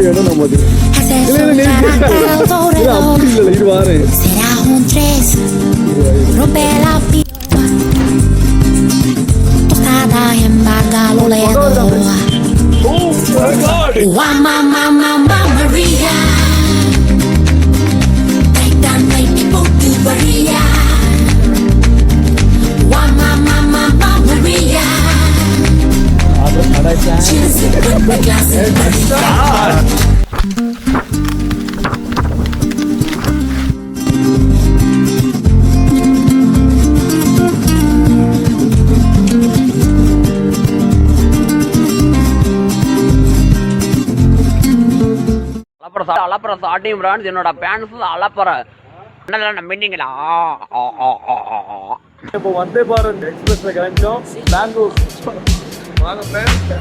இடம் நமக்கு அப்படி இல்லை இது வாரேன் Maria, take that night people to Maria. Mama Maria, cheers in the glass of அலப்பற சாட்டியும் பிரான்ஸ் என்னோட பேன்ஸ் அலப்பற மீட்டிங்களா. இப்போ வந்தே பாரத் எக்ஸ்பிரஸ்ல கிளம்பிட்டோம் பெங்களூர். வாங்க ஃப்ரெண்ட்ஸ்.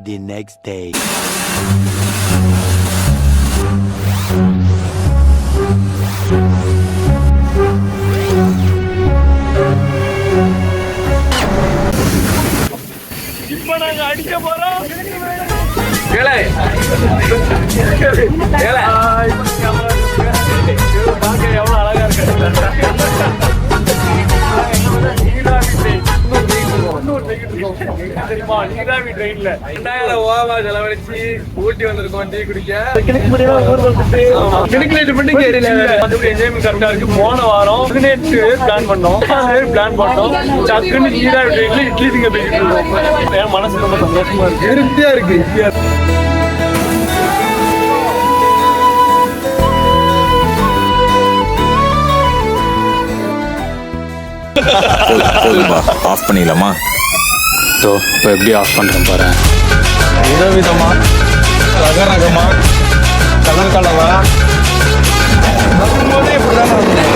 The next day. இப்ப நாங்க அடிக்க போறோம். பாக்க எவ்வளவு அழகா இருக்கு. நீராவி ட்ரெயின்ல 2000 ஓவா செலவழிச்சு ஊட்டி வந்திருக்கோம் டீ குடிக்க. கிணக்கிலேட்டு மட்டும் கேரியல என்ஜாய்மெண்ட் கரெக்டா இருக்கு. போன வாரம் 18 பிளான் பண்ணோம். டக்குன்னு நீராவி ட்ரெயின்ல இட்லி திங்க போயிட்டு இருக்கோம். என் மனசு ரொம்ப சந்தோஷமா இருக்கு. திருப்தியா இருக்கு. ஆஃப் பண்ணிடலாமா? ஸோ இப்போ எப்படி ஆஃப் பண்ணுறேன் பாரு. விதவிதமா ரகரகமா கலர் கலவா வரும்போதே இப்படிதான் இருந்தேன்.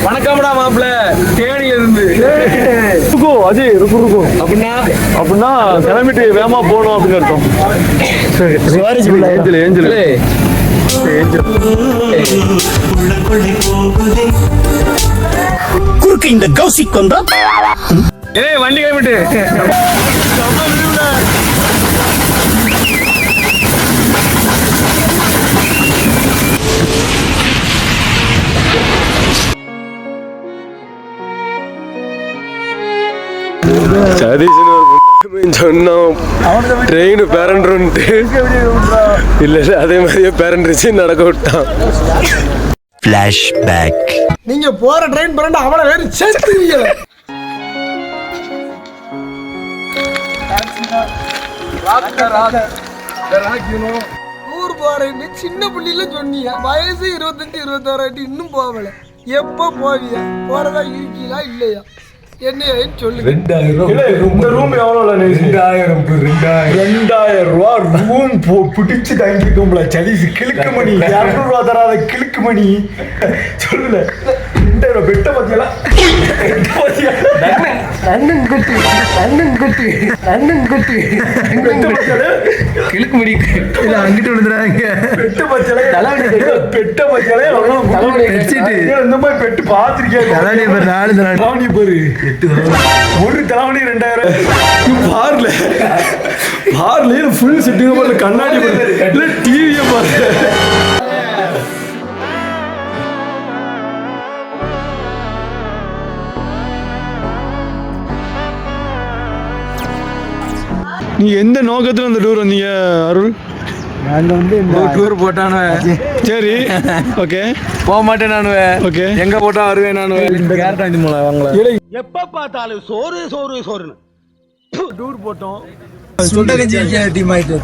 வணக்கம்டா மாப்பிள்ள, தேனியில இருந்து அஜய் இருக்கும் அப்படின்னா கிளம்பிட்டு வேகமா போகணும் அப்படின்னு அர்த்தம். ஏஞ்சல் ஏஞ்சல் குறுக்கு இந்த கௌசிக் வந்தா ஏய் வண்டி கிளம்பிட்டு சதீஷன் சொன்னோம் ட்ரெயின் பேரண்ட்டு இல்ல அதே மாதிரியே பேரண்ட்ரிச்சு நடக்க விட்டான். ஃபிளாஷ்பேக். நீங்க போற ட்ரெயின் பரண்ட அவளை வேற சேர்த்துவீங்க. ஊர் போறேன்னு சின்ன புள்ளியில சொன்னீங்க. வயசு 25-26 இன்னும் போகல. எப்ப போவியா? போறதா இருக்கீங்களா இல்லையா? என்ன சொல்லுங்க. 2000 ரூம் எவ்வளோ? 2000 ரூபா ரூம் பிடிச்சு தங்கிருக்கோம்ல. சதீஷ் கிழக்கு மணி 200 ரூபா தராத கிழக்கு மணி சொல்லல. 2000 பெட்ட பத்தியெல்லாம் கிழக்கு மணி அங்கிட்டு விழுந்துறாங்க. பெட்ட பத்தியெல்லாம் பெட்ட பத்தியெல்லாம் இந்த மாதிரி பெட்டு பார்த்துருக்கேன். தலைவணி பாரு, ஒரு தலைவணி 2000. பார்ல ஃபுல் செட்டிங் போல கண்ணாடி இல்ல டிவியை பாரு. நீ எந்த நோக்கத்துல அந்த டூர் வந்தீங்க அருள்? நாங்க வந்து இந்த டூர் போட்டானு சரி ஓகே போக மாட்டேன் நானு. ஓகே எங்க போட்டா வருவேன் நானு. இந்த கேரட் மூலம் வாங்கல. எப்ப பார்த்தாலும் சோறு சோறு சோறுன்னு டூர் போட்டோம். சுண்டகஞ்சி டீம் ஆயிட்டு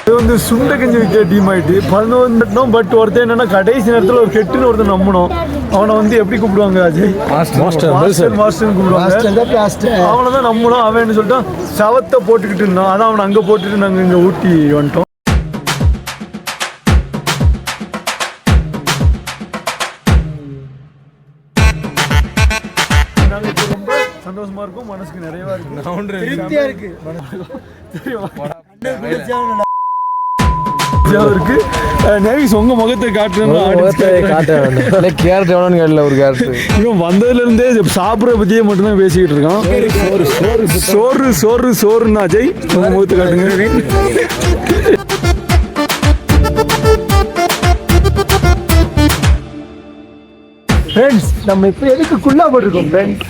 இது வந்து சுண்டகஞ்சி விற்கிற டீம் ஆயிட்டு 11. பட் ஒருத்தர் என்னன்னா கடைசி நேரத்தில் ஒரு கெட்டுன்னு ஒருத்தர் நம்பணும். அவனை வந்து எப்படி கூப்பிடுவாங்க அஜய்? மாஸ்டர் கூப்பிடுவாங்க. அவனை நம்மளும் அவன் சொல்லிட்டு சவத்தை போட்டுக்கிட்டு இருந்தோம். அதான் அவனை அங்கே போட்டுட்டு நாங்கள் இங்கே ஊட்டி வந்துட்டோம். ரொம்ப சந்தோஷமா இருக்கும், மனசுக்கு நிறைவா இருக்கு, இருக்கு. நேவிஸ் உங்க முகத்தை இவன் வந்ததுல இருந்தே சாப்பிட்ற பத்தியே மட்டும்தான் பேசிக்கிட்டு இருக்கான். சோறு சோறு சோறுன்னா அஜய் உங்க முகத்தை காட்டுங்க. ஃப்ரெண்ட்ஸ் நம்ம இப்போ எதுக்கு குள்ளா போட்டிருக்கோம் ஃப்ரெண்ட்ஸ்?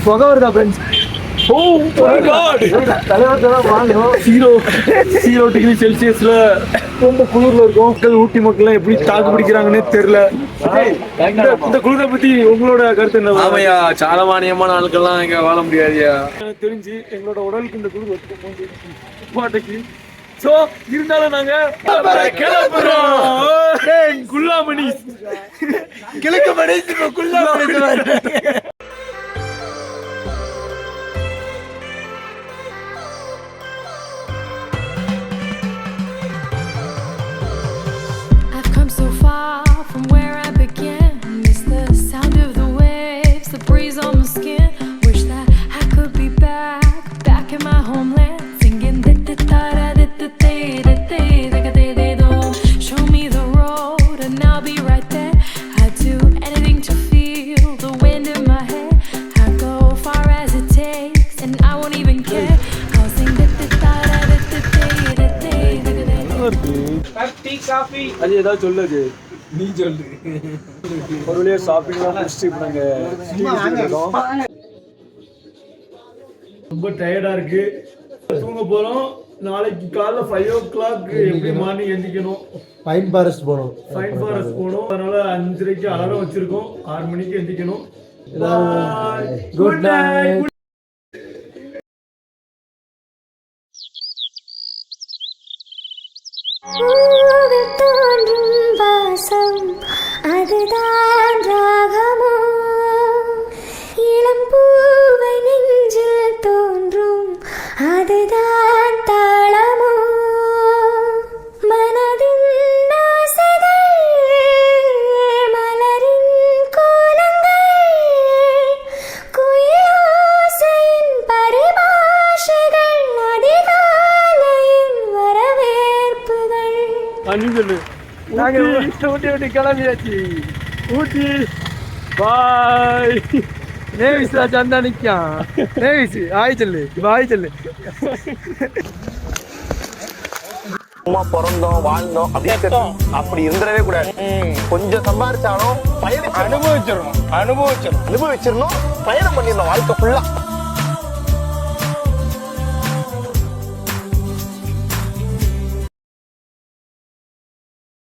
புகை வருதா ஃப்ரெண்ட்ஸ்? ஜீரோ டிகிரி செல்சியஸ்ல ரொம்ப குளிர்ல இருக்கும். மக்கள் ஊட்டி மக்கள் எப்படி தாக்கு பிடிக்கிறாங்கன்னே தெரியல. இந்த குளிரை பத்தி உங்களோட கருத்து என்ன? ஆமையா சாலமானியமான ஆட்கள்லாம் இங்க வாழ முடியாதுயா. எனக்கு தெரிஞ்சு எங்களோட உடலுக்கு இந்த குளிர் ஒத்துக்கு. சோ இருந்தாலும் நாங்க கிளம்புறோம். குல்லாமணி கிழக்கு மணி குல்லாமணி. I've come so far from where I began. Miss the sound of the waves, the breeze on my skin. Wish that I could be back in my homeland, singing show me the road and I'll be right there. I'd do anything to feel the wind in my hair. I'd go far as it takes and I won't even care. I'll sing அது ஏதாவது சொல்லுது, நீ சொல்லு. ஒரு வழியா ஷாப்பிங்லாம் முடிச்சுட்டு இப்போ நாங்கள் இருக்கோம். ரொம்ப டயர்டா இருக்கு, தூங்க போறோம். நாளைக்கு காலைல 5 o'clock எப்படி மார்னிங் எந்திக்கணும். பைன் ஃபாரஸ்ட் போகணும். அதனால 5:30க்கு அலாரம் வச்சிருக்கோம். 6 மணிக்கு எந்திக்கணும். Good night. தோன்றும் வாசம் அதுதான் ராகமோ, இளம் பூவை நெஞ்சில் தோன்றும் அதுதான் தாளமோ, மனதின் ஆசைகள் மலரின் கோலங்கள், குயிலோசையின் பரிபாஷைகள், அதிகாலையின் வரவேற்புகள். நாங்க ஊட்டி விட்டு கிளம்பியாச்சு. ஊட்டி பாய். நேவிஸ் சந்தா நிக்கான். நேவிஸ் ஆய் சொல்லு, பாய் சொல்லு. சும்மா பிறந்தோம் வாழ்ந்தோம் அப்படியே அப்படி இருந்துடவே கூடாது. கொஞ்சம் சம்பாரிச்சாலும் பயணம் அனுபவிச்சிடணும். பயணம் பண்ணிடணும் வாழ்க்கை ஃபுல்லா.